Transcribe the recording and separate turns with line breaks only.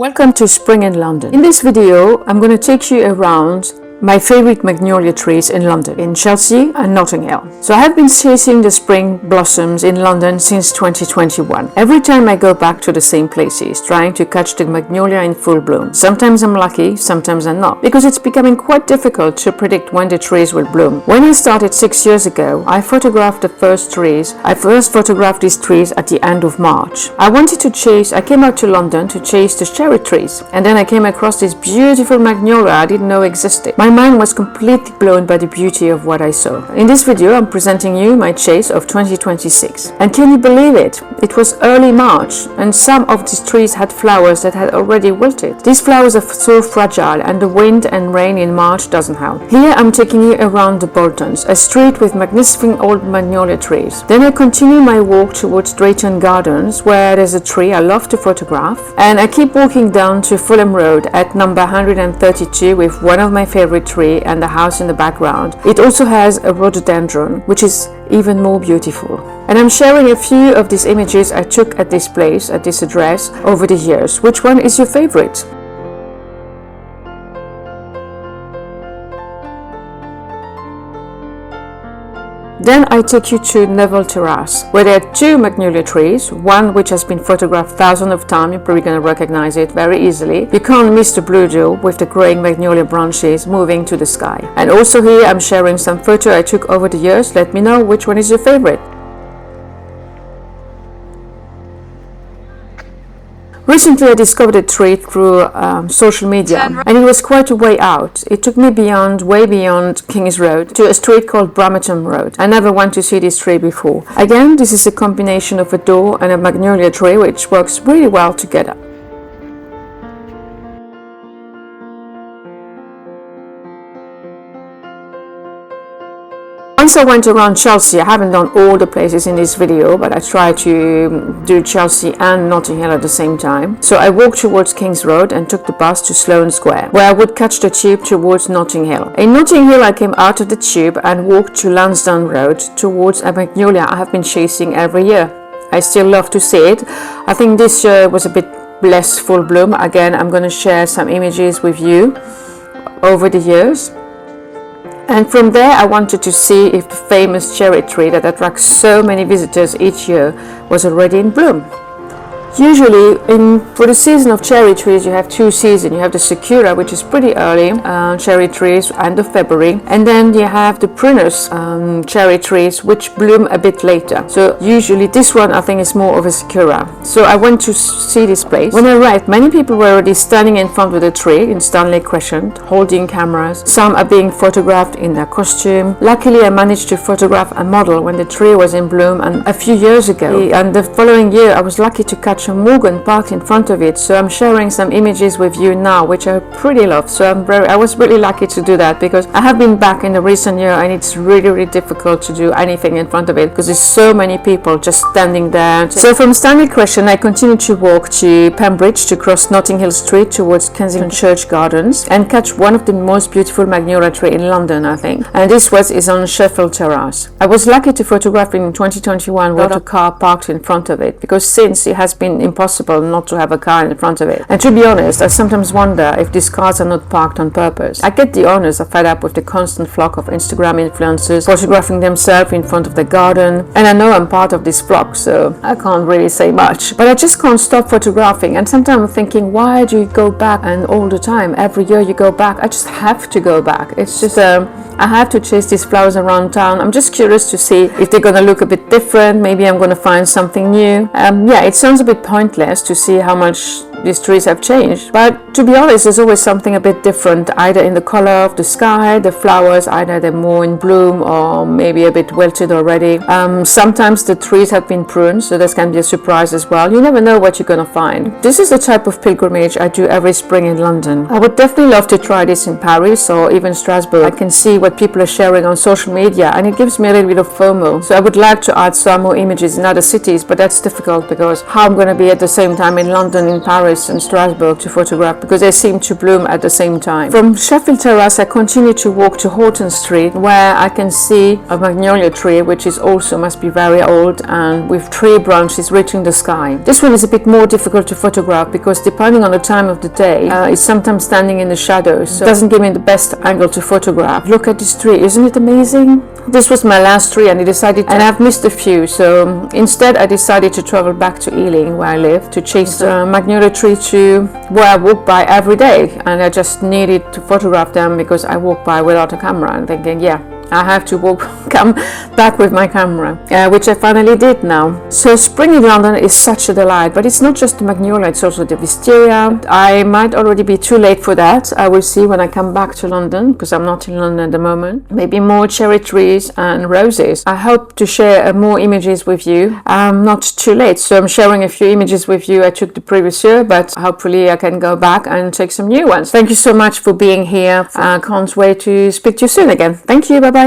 Welcome to Spring in London. In this video, I'm going to take you around my favorite magnolia trees in London, in Chelsea and Notting Hill. So I have been chasing the spring blossoms in London since 2021. Every time I go back to the same places, trying to catch the magnolia in full bloom. Sometimes I'm lucky, sometimes I'm not, because it's becoming quite difficult to predict when the trees will bloom. When I started 6 years ago, I photographed the first trees. I first photographed these trees at the end of March. I came out to London to chase the cherry trees, and then I came across this beautiful magnolia I didn't know existed. My mind was completely blown by the beauty of what I saw. In this video, I'm presenting you my chase of 2026. And can you believe it? It was early March, and some of these trees had flowers that had already wilted. These flowers are so fragile, and the wind and rain in March doesn't help. Here I'm taking you around the Boltons, a street with magnificent old magnolia trees. Then I continue my walk towards Drayton Gardens, where there's a tree I love to photograph, and I keep walking down to Fulham Road at number 132 with one of my favorite tree and the house in the background. It also has a rhododendron, which is even more beautiful. And I'm sharing a few of these images I took at this place, at this address, over the years. Which one is your favorite? Then I take you to Neville Terrace, where there are two magnolia trees, one which has been photographed thousands of times. You're probably going to recognize it very easily. You can't miss the blue jewel with the growing magnolia branches moving to the sky. And also here I'm sharing some photos I took over the years. Let me know which one is your favorite. Recently I discovered a tree through social media, and it was quite a way out. It took me way beyond King's Road to a street called Bramerton Road. I never went to see this tree before. Again, this is a combination of a door and a magnolia tree which works really well together. Once I went around Chelsea, I haven't done all the places in this video, but I tried to do Chelsea and Notting Hill at the same time. So I walked towards King's Road and took the bus to Sloane Square, where I would catch the tube towards Notting Hill. In Notting Hill, I came out of the tube and walked to Lansdowne Road towards a magnolia I have been chasing every year. I still love to see it. I think this year was a bit less full bloom. Again, I'm going to share some images with you over the years. And from there, I wanted to see if the famous cherry tree that attracts so many visitors each year was already in bloom. Usually, for the season of cherry trees, you have two seasons. You have the Sakura, which is pretty early, cherry trees, end of February. And then you have the Prunus cherry trees, which bloom a bit later. So usually this one, I think, is more of a Sakura. So I went to see this place. When I arrived, many people were already standing in front of the tree in Stanley Crescent, holding cameras. Some are being photographed in their costume. Luckily, I managed to photograph a model when the tree was in bloom and a few years ago. And the following year, I was lucky to catch a Morgan parked in front of it, so I'm sharing some images with you now, which I pretty love. So I was really lucky to do that, because I have been back in the recent year and it's really difficult to do anything in front of it because there's so many people just standing there. So from Stanley Crescent, I continued to walk to Pembridge to cross Notting Hill Street towards Kensington Church Gardens and catch one of the most beautiful magnolia trees in London, I think. And this is on Sheffield Terrace. I was lucky to photograph it in 2021 with a car parked in front of it, because since it has been impossible not to have a car in front of it. And to be honest, I sometimes wonder if these cars are not parked on purpose. I get the owners are fed up with the constant flock of Instagram influencers photographing themselves in front of the garden, and I know I'm part of this flock, so I can't really say much. But I just can't stop photographing, and sometimes I'm thinking, why do you go back? And all the time, every year you go back. I just have to go back. It's just I have to chase these flowers around town. I'm just curious to see if they're going to look a bit different. Maybe I'm going to find something new. Yeah, it sounds a bit pointless to see how much these trees have changed, but to be honest, there's always something a bit different, either in the color of the sky, the flowers, either they're more in bloom or maybe a bit wilted already. Sometimes the trees have been pruned, so this can be a surprise as well. You never know what you're going to find. This is the type of pilgrimage I do every spring in London. I would definitely love to try this in Paris or even Strasbourg. I can see what people are sharing on social media, and it gives me a little bit of FOMO. So I would like to add some more images in other cities, but that's difficult because how I'm going to be at the same time in London, in Paris, Paris and Strasbourg to photograph because they seem to bloom at the same time. From Sheffield Terrace, I continue to walk to Horton Street, where I can see a magnolia tree, which is also must be very old and with tree branches reaching the sky. This one is a bit more difficult to photograph because depending on the time of the day, it's sometimes standing in the shadows, so it doesn't give me the best angle to photograph. Look at this tree, isn't it amazing? This was my last tree and I've missed a few, so instead I decided to travel back to Ealing, where I live, to chase the magnolia tree to where I walk by every day, and I just needed to photograph them because I walk by without a camera and thinking, yeah, I have to come back with my camera, which I finally did now. So spring in London is such a delight, but it's not just the magnolia, it's also the wisteria. I might already be too late for that. I will see when I come back to London, because I'm not in London at the moment. Maybe more cherry trees and roses. I hope to share more images with you. I'm not too late, so I'm sharing a few images with you I took the previous year, but hopefully I can go back and take some new ones. Thank you so much for being here. I can't wait to speak to you soon again. Thank you, bye-bye.